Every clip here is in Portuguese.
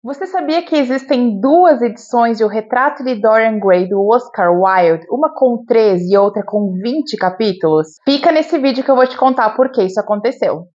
Você sabia que existem duas edições de O Retrato de Dorian Gray do Oscar Wilde, uma com 13 e outra com 20 capítulos? Fica nesse vídeo que eu vou te contar por que isso aconteceu.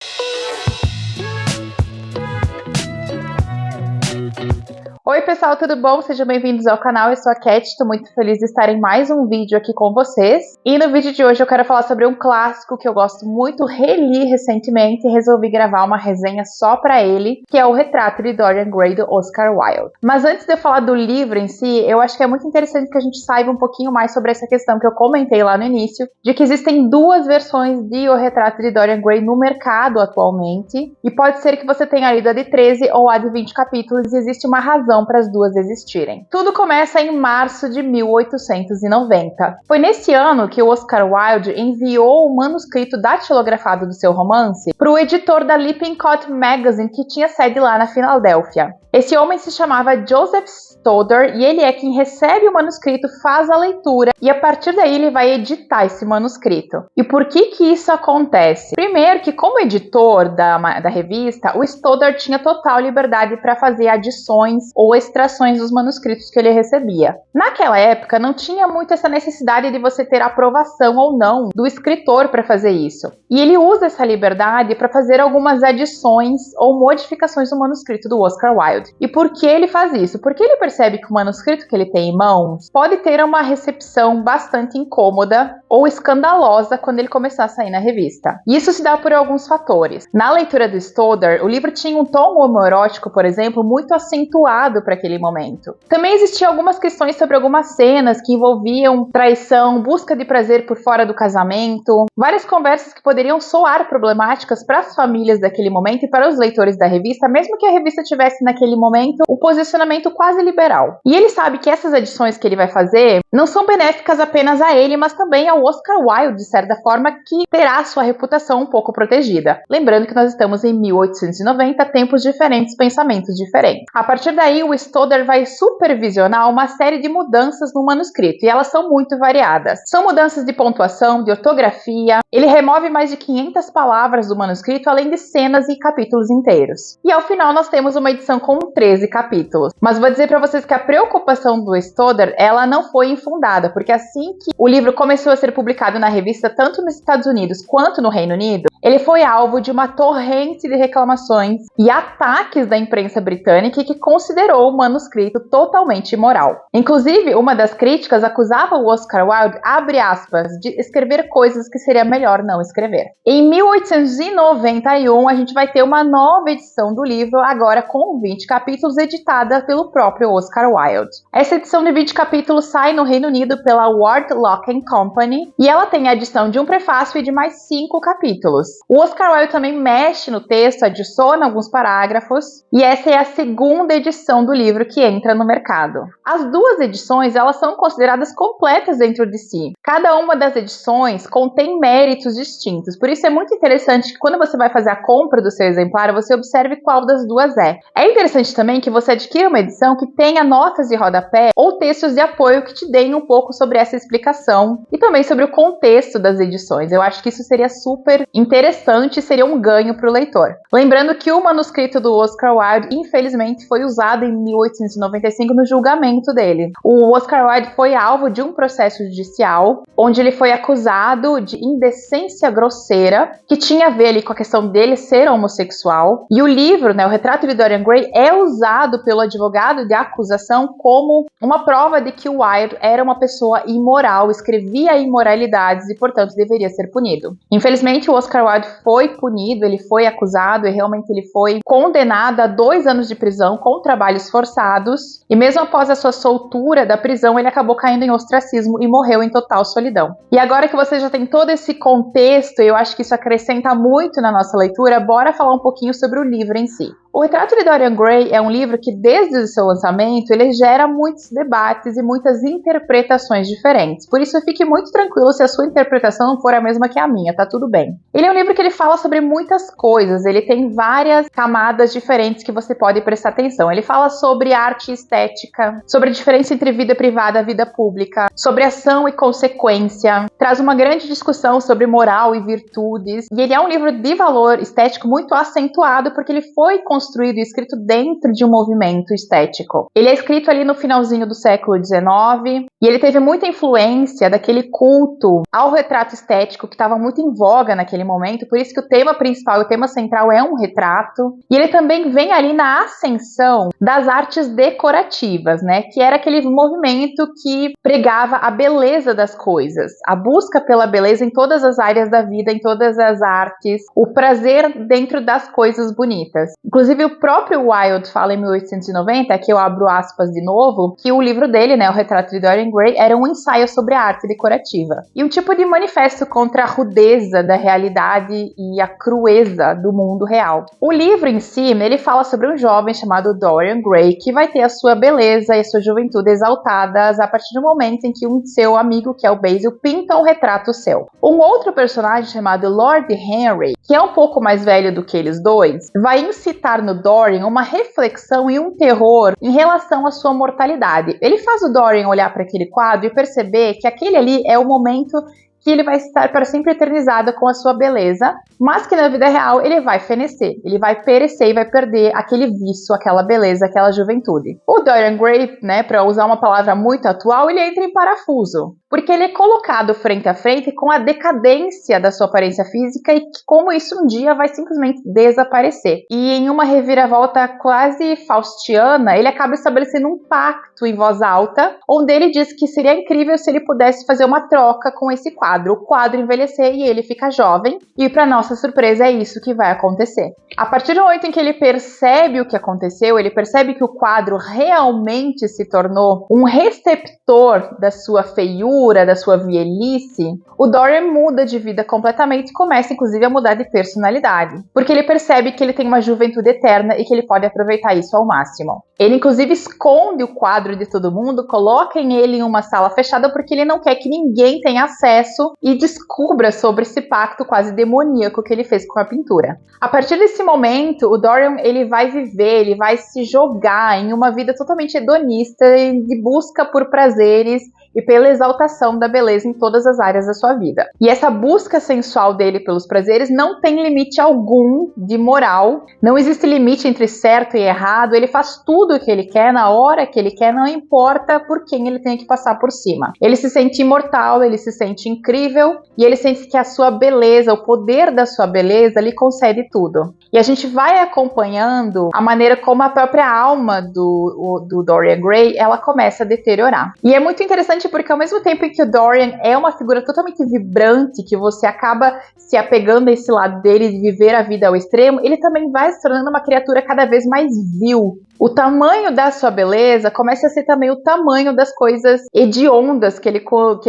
Oi pessoal, tudo bom? Sejam bem-vindos ao canal, eu sou a Cat, estou muito feliz de estar em mais um vídeo aqui com vocês. E no vídeo de hoje eu quero falar sobre um clássico que eu gosto muito, reli recentemente e resolvi gravar uma resenha só para ele, que é O Retrato de Dorian Gray do Oscar Wilde. Mas antes de eu falar do livro em si, eu acho que é muito interessante que a gente saiba um pouquinho mais sobre essa questão que eu comentei lá no início, de que existem duas versões de O Retrato de Dorian Gray no mercado atualmente, e pode ser que você tenha lido a de 13 ou a de 20 capítulos, e existe uma razão para as duas existirem. Tudo começa em março de 1890. Foi nesse ano que o Oscar Wilde enviou o manuscrito datilografado do seu romance para o editor da Lippincott Magazine, que tinha sede lá na Filadélfia. Esse homem se chamava Joseph Stoddard e ele é quem recebe o manuscrito, faz a leitura e a partir daí ele vai editar esse manuscrito. E por que isso acontece? Primeiro que como editor da revista, o Stoddard tinha total liberdade para fazer adições ou extrações dos manuscritos que ele recebia. Naquela época não tinha muito essa necessidade de você ter aprovação ou não do escritor para fazer isso. E ele usa essa liberdade para fazer algumas adições ou modificações do manuscrito do Oscar Wilde. E por que ele faz isso? Porque ele percebe que o manuscrito que ele tem em mãos pode ter uma recepção bastante incômoda ou escandalosa quando ele começar a sair na revista. E isso se dá por alguns fatores. Na leitura do Stoddard, o livro tinha um tom homoerótico, por exemplo, muito acentuado para aquele momento. Também existiam algumas questões sobre algumas cenas que envolviam traição, busca de prazer por fora do casamento, várias conversas que poderiam soar problemáticas para as famílias daquele momento e para os leitores da revista, mesmo que a revista tivesse naquele momento um posicionamento quase liberal. E ele sabe que essas adições que ele vai fazer não são benéficas apenas a ele, mas também ao Oscar Wilde, de certa forma, que terá sua reputação um pouco protegida. Lembrando que nós estamos em 1890, tempos diferentes, pensamentos diferentes. A partir daí, o Stoddard vai supervisionar uma série de mudanças no manuscrito, e elas são muito variadas. São mudanças de pontuação, de ortografia, ele remove mais de 500 palavras do manuscrito, além de cenas e capítulos inteiros. E ao final nós temos uma edição com 13 capítulos. Mas vou dizer para vocês que a preocupação do Stoddard, ela não foi infundada, porque assim que o livro começou a ser publicado na revista, tanto nos Estados Unidos quanto no Reino Unido, ele foi alvo de uma torrente de reclamações e ataques da imprensa britânica que considerou o manuscrito totalmente imoral. Inclusive, uma das críticas acusava o Oscar Wilde, abre aspas, de escrever coisas que seria melhor não escrever. Em 1891, a gente vai ter uma nova edição do livro, agora com 20 capítulos, editada pelo próprio Oscar Wilde. Essa edição de 20 capítulos sai no Reino Unido pela Ward Lock Company e ela tem a adição de um prefácio e de mais 5 capítulos. O Oscar Wilde também mexe no texto, adiciona alguns parágrafos e essa é a segunda edição do livro que entra no mercado. As duas edições, elas são consideradas completas dentro de si. Cada uma das edições contém méritos distintos, por isso é muito interessante que quando você vai fazer a compra do seu exemplar, você observe qual das duas é. É interessante também que você adquira uma edição que tenha notas de rodapé ou textos de apoio que te deem um pouco sobre essa explicação e também sobre o contexto das edições. Eu acho que isso seria super interessante e seria um ganho para o leitor. Lembrando que o manuscrito do Oscar Wilde, infelizmente, foi usado em 1895 no julgamento dele. O Oscar Wilde foi alvo de um processo judicial, onde ele foi acusado de indecência grosseira, que tinha a ver ali com a questão dele ser homossexual. E o livro, O Retrato de Dorian Gray, é usado pelo advogado de acusação como uma prova de que o Wilde era uma pessoa imoral, escrevia imoralidades e, portanto, deveria ser punido. Infelizmente, o Oscar Wilde foi punido, ele foi acusado e realmente ele foi condenado a 2 anos de prisão com trabalhos forçados. E mesmo após a sua soltura da prisão, ele acabou caindo em ostracismo e morreu em total solidão. E agora que você já tem todo esse contexto, eu acho que isso acrescenta muito na nossa leitura, bora falar um pouquinho sobre o livro em si. O Retrato de Dorian Gray é um livro que, desde o seu lançamento, ele gera muitos debates e muitas interpretações diferentes. Por isso, fique muito tranquilo se a sua interpretação não for a mesma que a minha, tá tudo bem. Ele é um livro que ele fala sobre muitas coisas, ele tem várias camadas diferentes que você pode prestar atenção. Ele fala sobre arte e estética, sobre a diferença entre vida privada e vida pública, sobre ação e consequência, traz uma grande discussão sobre moral e virtudes, e ele é um livro de valor estético muito acentuado, porque ele foi construído e escrito dentro de um movimento estético. Ele é escrito ali no finalzinho do século XIX e ele teve muita influência daquele culto ao retrato estético que estava muito em voga naquele momento, por isso que o tema principal, o tema central é um retrato. E ele também vem ali na ascensão das artes decorativas, né? Que era aquele movimento que pregava a beleza das coisas, a busca pela beleza em todas as áreas da vida, em todas as artes, o prazer dentro das coisas bonitas. Inclusive o próprio Wilde fala em 1890, aqui eu abro aspas de novo, que o livro dele, né, o Retrato de Dorian Gray, era um ensaio sobre a arte decorativa e um tipo de manifesto contra a rudeza da realidade e a crueza do mundo real. O livro em si, ele fala sobre um jovem chamado Dorian Gray que vai ter a sua beleza e a sua juventude exaltadas a partir do momento em que um seu amigo, que é o Basil, pinta um retrato seu. Um outro personagem chamado Lord Henry, que é um pouco mais velho do que eles dois, vai incitar no Dorian uma reflexão e um terror em relação à sua mortalidade. Ele faz o Dorian olhar para aquele quadro e perceber que aquele ali é o momento que ele vai estar para sempre eternizado com a sua beleza, mas que na vida real ele vai fenecer, ele vai perecer e vai perder aquele vício, aquela beleza, aquela juventude. O Dorian Gray, né, para usar uma palavra muito atual, ele entra em parafuso, porque ele é colocado frente a frente com a decadência da sua aparência física e como isso um dia vai simplesmente desaparecer. E em uma reviravolta quase faustiana, ele acaba estabelecendo um pacto em voz alta, onde ele diz que seria incrível se ele pudesse fazer uma troca com esse quadro. O quadro envelhecer e ele fica jovem, e para nossa surpresa é isso que vai acontecer. A partir do momento em que ele percebe o que aconteceu, ele percebe que o quadro realmente se tornou um receptor da sua feiura, da sua velhice, o Dorian muda de vida completamente e começa inclusive a mudar de personalidade, porque ele percebe que ele tem uma juventude eterna e que ele pode aproveitar isso ao máximo. Ele inclusive esconde o quadro de todo mundo, coloca ele em uma sala fechada porque ele não quer que ninguém tenha acesso e descubra sobre esse pacto quase demoníaco que ele fez com a pintura. A partir desse momento, o Dorian ele vai viver, ele vai se jogar em uma vida totalmente hedonista de busca por prazeres e pela exaltação da beleza em todas as áreas da sua vida. E essa busca sensual dele pelos prazeres não tem limite algum de moral, não existe limite entre certo e errado, ele faz tudo o que ele quer, na hora que ele quer, não importa por quem ele tem que passar por cima. Ele se sente imortal, ele se sente incrível e ele sente que a sua beleza, o poder da sua beleza lhe concede tudo. E a gente vai acompanhando a maneira como a própria alma do Dorian Gray, ela começa a deteriorar. E é muito interessante porque ao mesmo tempo em que o Dorian é uma figura totalmente vibrante, que você acaba se apegando a esse lado dele de viver a vida ao extremo, ele também vai se tornando uma criatura cada vez mais vil. O tamanho da sua beleza começa a ser também o tamanho das coisas hediondas que ele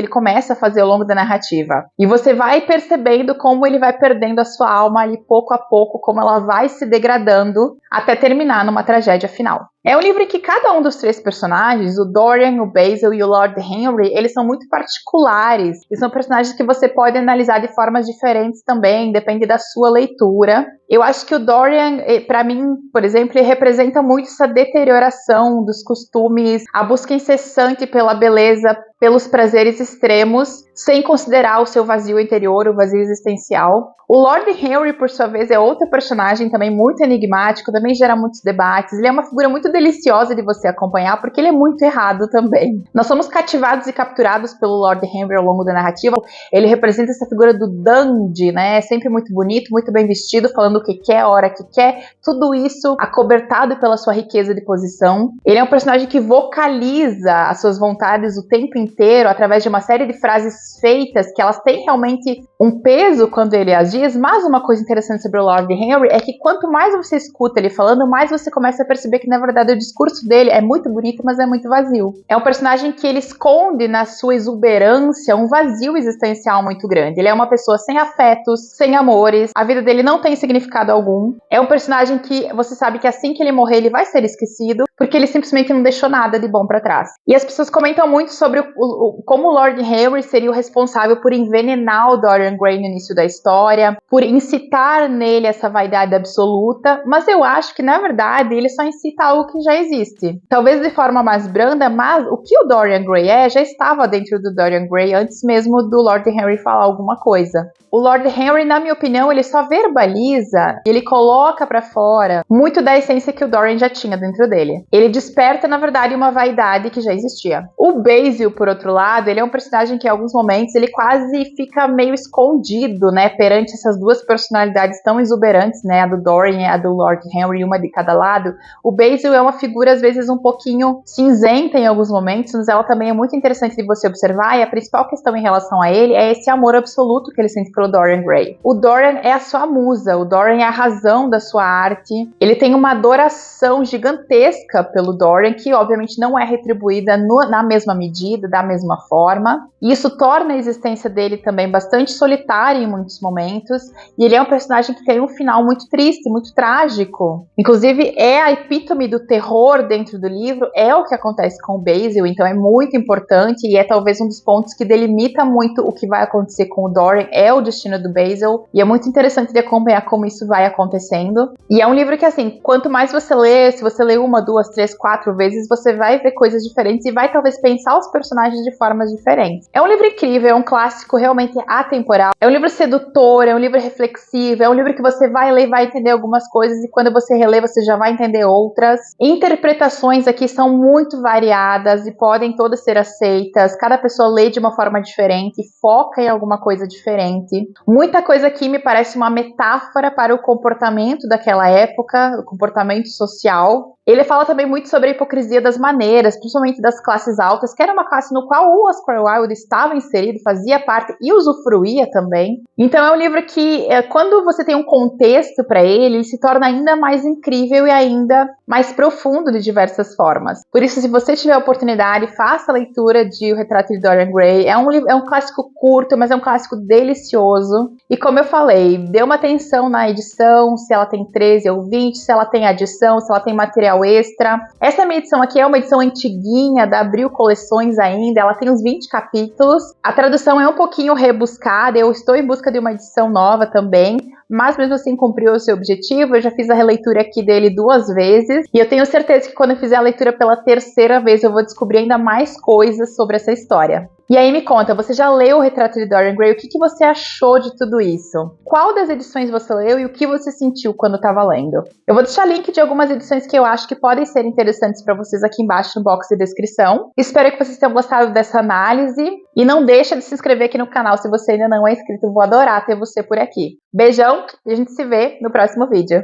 começa a fazer ao longo da narrativa. E você vai percebendo como ele vai perdendo a sua alma ali pouco a pouco, como ela vai se degradando até terminar numa tragédia final. É um livro em que cada um dos três personagens, o Dorian, o Basil e o Lord Henry, eles são muito particulares. E são personagens que você pode analisar de formas diferentes também, depende da sua leitura. Eu acho que o Dorian, para mim, por exemplo, ele representa muito essa deterioração dos costumes, a busca incessante pela beleza, pelos prazeres extremos, sem considerar o seu vazio interior, o vazio existencial. O Lord Henry, por sua vez, é outro personagem também muito enigmático, também gera muitos debates. Ele é uma figura muito deliciosa de você acompanhar, porque ele é muito errado também. Nós somos cativados e capturados pelo Lord Henry ao longo da narrativa. Ele representa essa figura do dandy, né? Sempre muito bonito, muito bem vestido, falando o que quer, a hora que quer. Tudo isso acobertado pela sua riqueza de posição. Ele é um personagem que vocaliza as suas vontades o tempo inteiro, através de uma série de frases feitas, que elas têm realmente um peso quando ele as diz. Mas uma coisa interessante sobre o Lord Henry é que quanto mais você escuta ele falando, mais você começa a perceber que na verdade o discurso dele é muito bonito, mas é muito vazio. É um personagem que ele esconde na sua exuberância um vazio existencial muito grande. Ele é uma pessoa sem afetos, sem amores, a vida dele não tem significado algum. É um personagem que você sabe que assim que ele morrer ele vai ser esquecido, porque ele simplesmente não deixou nada de bom pra trás. E as pessoas comentam muito sobre como o Lord Henry seria o responsável por envenenar o Dorian Gray no início da história, por incitar nele essa vaidade absoluta, mas eu acho que, na verdade, ele só incita algo que já existe. Talvez de forma mais branda, mas o que o Dorian Gray já estava dentro do Dorian Gray antes mesmo do Lord Henry falar alguma coisa. O Lord Henry, na minha opinião, ele só verbaliza, ele coloca pra fora muito da essência que o Dorian já tinha dentro dele. Ele desperta, na verdade, uma vaidade que já existia. O Basil, por outro lado, ele é um personagem que em alguns momentos ele quase fica meio escondido, né, perante essas duas personalidades tão exuberantes, né, a do Dorian e a do Lord Henry, uma de cada lado. O Basil é uma figura, às vezes, um pouquinho cinzenta em alguns momentos, mas ela também é muito interessante de você observar, e a principal questão em relação a ele é esse amor absoluto que ele sente pelo Dorian Gray. O Dorian é a sua musa, o Dorian é a razão da sua arte, ele tem uma adoração gigantesca pelo Dorian, que obviamente não é retribuída na mesma medida, da mesma forma, e isso torna a existência dele também bastante solitária em muitos momentos, e ele é um personagem que tem um final muito triste, muito trágico. Inclusive, é a epítome do terror dentro do livro, é o que acontece com o Basil, então é muito importante, e é talvez um dos pontos que delimita muito o que vai acontecer com o Dorian, é o destino do Basil, e é muito interessante de acompanhar como isso vai acontecendo. E é um livro que, assim, quanto mais você lê, se você lê 1, 2, 3, 4 vezes, você vai ver coisas diferentes e vai talvez pensar os personagens de formas diferentes. É um livro incrível, é um clássico realmente atemporal, é um livro sedutor, é um livro reflexivo, é um livro que você vai ler e vai entender algumas coisas e quando você relê você já vai entender outras. Interpretações aqui são muito variadas e podem todas ser aceitas, cada pessoa lê de uma forma diferente, foca em alguma coisa diferente. Muita coisa aqui me parece uma metáfora para o comportamento daquela época, o comportamento social. Ele fala também muito sobre a hipocrisia das maneiras, principalmente das classes altas, que era uma classe no qual o Oscar Wilde estava inserido, fazia parte e usufruía também. Então é um livro que, quando você tem um contexto para ele se torna ainda mais incrível e ainda mais profundo de diversas formas. Por isso, se você tiver a oportunidade, faça a leitura de O Retrato de Dorian Gray. É um clássico curto, mas é um clássico delicioso. E como eu falei, dê uma atenção na edição, se ela tem 13 ou 20, se ela tem adição, se ela tem material extra. Essa minha edição aqui é uma edição antiguinha, da Abril Coleções ainda, ela tem uns 20 capítulos. A tradução é um pouquinho rebuscada, eu estou em busca de uma edição nova também, mas mesmo assim cumpriu o seu objetivo. Eu já fiz a releitura aqui dele 2 vezes, e eu tenho certeza que quando eu fizer a leitura pela 3ª vez eu vou descobrir ainda mais coisas sobre essa história. E aí me conta, você já leu O Retrato de Dorian Gray? O que você achou de tudo isso? Qual das edições você leu e o que você sentiu quando estava lendo? Eu vou deixar link de algumas edições que eu acho que podem ser interessantes para vocês aqui embaixo no box de descrição. Espero que vocês tenham gostado dessa análise e não deixa de se inscrever aqui no canal se você ainda não é inscrito. Eu vou adorar ter você por aqui. Beijão e a gente se vê no próximo vídeo.